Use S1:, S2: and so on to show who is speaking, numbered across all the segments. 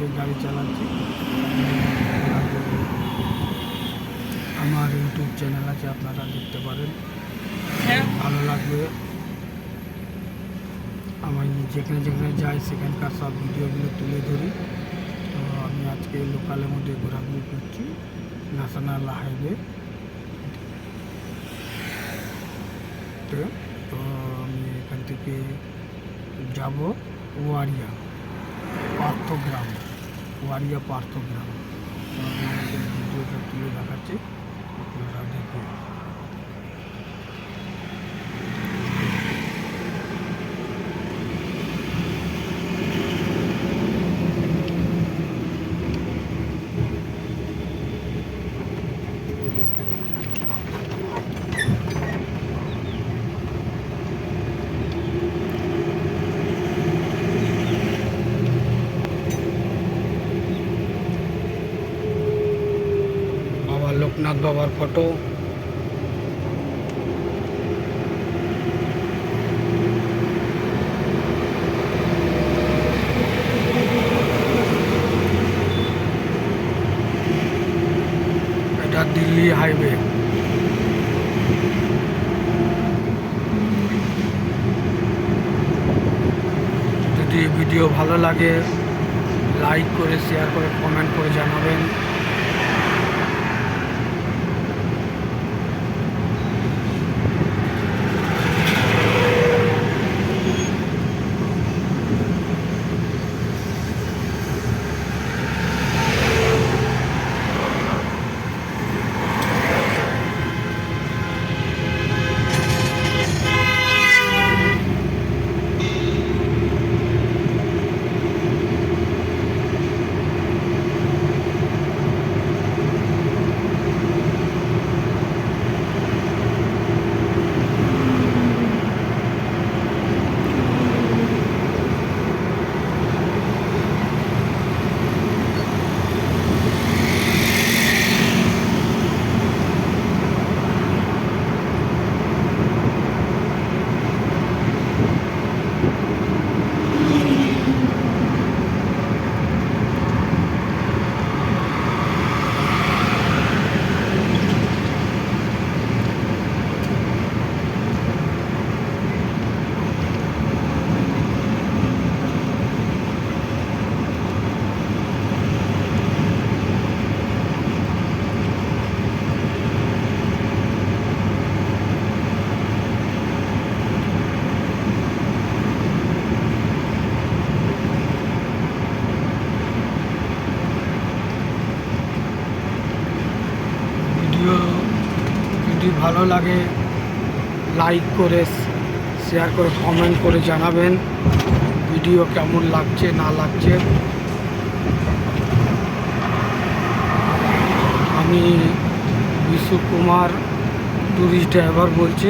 S1: দিয়ে গাড়ি চালাচ্ছি। আমার ইউটিউব চ্যানেল আছে, আপনারা দেখতে পারেন, ভালো লাগবে। আমি যেখানে যেখানে যাই সেখানকার সব ভিডিওগুলো তুলে ধরি। তো আমি আজকে লোকালের মধ্যে ঘোরাঘুরি করছি, ন্যাশনাল হাইওয়ে। তো আমি এখান থেকে যাব ওয়ারিয়া পার্থগ্রাম, ওয়ারিয়া পার্থগ্রাম। তো আমি ভিডিওটা তুলে দেখাচ্ছি, আপনারা দেখুন। লোকনাথ বাবার ফটো। এটা দিল্লি হাইওয়ে। যদি ভিডিও ভালো লাগে লাইক করে, শেয়ার করে, কমেন্ট করে জানাবেন। যদি ভালো লাগে লাইক করে, শেয়ার করে, কমেন্ট করে জানাবেন ভিডিও কেমন লাগছে না লাগছে। আমি বিশু কুমার ট্যুরিস্ট ড্রাইভার বলছি।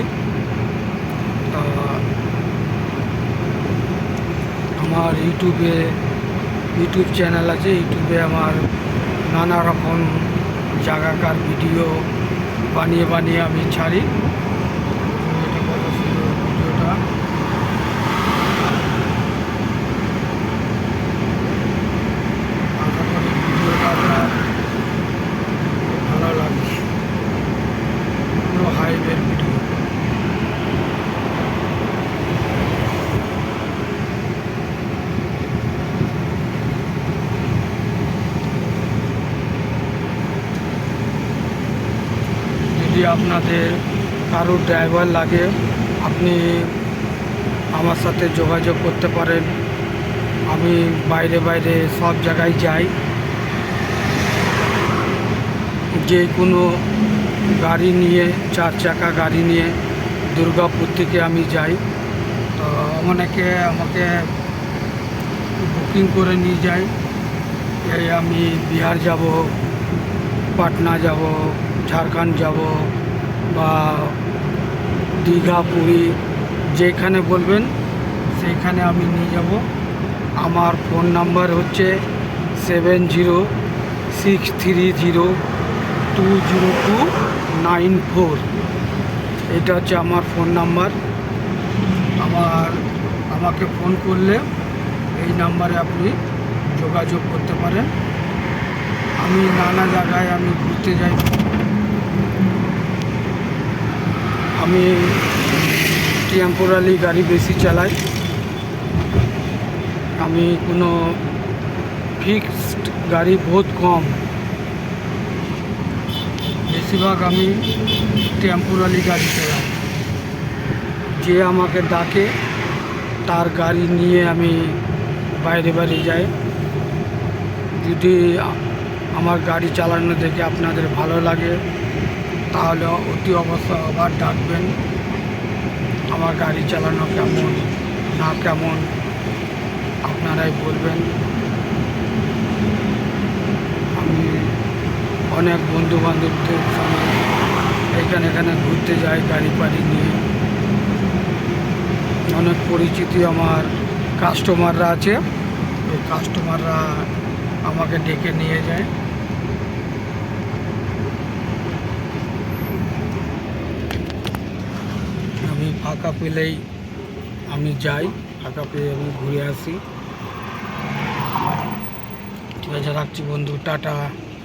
S1: আমার ইউটিউব চ্যানেল আছে। ইউটিউবে আমার নানা রকম জায়গাকার ভিডিও বানিয়ে বানিয়ে আমি ছাড়ি। এটা কত সুন্দর ভিডিওটা। আশা করি ভিডিওটা আপনার ভালো লাগছে। পুরো হাইওয়ের ভিডিও। যদি আপনাদের কারো ড্রাইভার লাগে আপনি আমার সাথে যোগাযোগ করতে পারেন। আমি বাইরে বাইরে সব জায়গায় যাই, যে কোনো গাড়ি নিয়ে, 4 চাকা গাড়ি নিয়ে দুর্গাপুর থেকে আমি যাই। তো অনেকে আমাকে বুকিং করে নিয়ে যায়। এই আমি বিহার যাব, পাটনা যাব, ঝাড়খণ্ড যাব বা দীঘা, পুরী, যেখানে বলবেন সেইখানে আমি নিয়ে যাব। আমার ফোন নাম্বার হচ্ছে 7063020294। এটা হচ্ছে আমার ফোন নাম্বার। আমাকে ফোন করলে এই নাম্বারে আপনি যোগাযোগ করতে পারেন। আমি নানা জায়গায় আমি ঘুরতে যাই। আমি টেম্পোরারি গাড়ি বেশি চালাই। আমি কোনো ফিক্সড গাড়ি বহুত কম, বেশিরভাগ আমি টেম্পোরারি গাড়ি চালাই। যে আমাকে ডাকে তার গাড়ি নিয়ে আমি বাইরে বাইরে যাই। যদি আমার গাড়ি চালানো দেখে আপনাদের ভালো লাগে তাহলে অতি অবশ্যই আবার ডাকবেন। আমার গাড়ি চালানো কেমন না কেমন আপনারাই বলবেন। আমি অনেক বন্ধু বান্ধবদের সঙ্গে এখানে ঘুরতে যাই গাড়ি ফাড়ি নিয়ে। অনেক পরিচিতি আমার কাস্টমাররা আছে, ওই কাস্টমাররা আমাকে ডেকে নিয়ে যায়। আমি ফাঁকা পেলেই আমি যাই, ফাঁকা পেয়ে আমি ঘুরে আসি। ঠিক আছে, রাখছি বন্ধু, টাটা।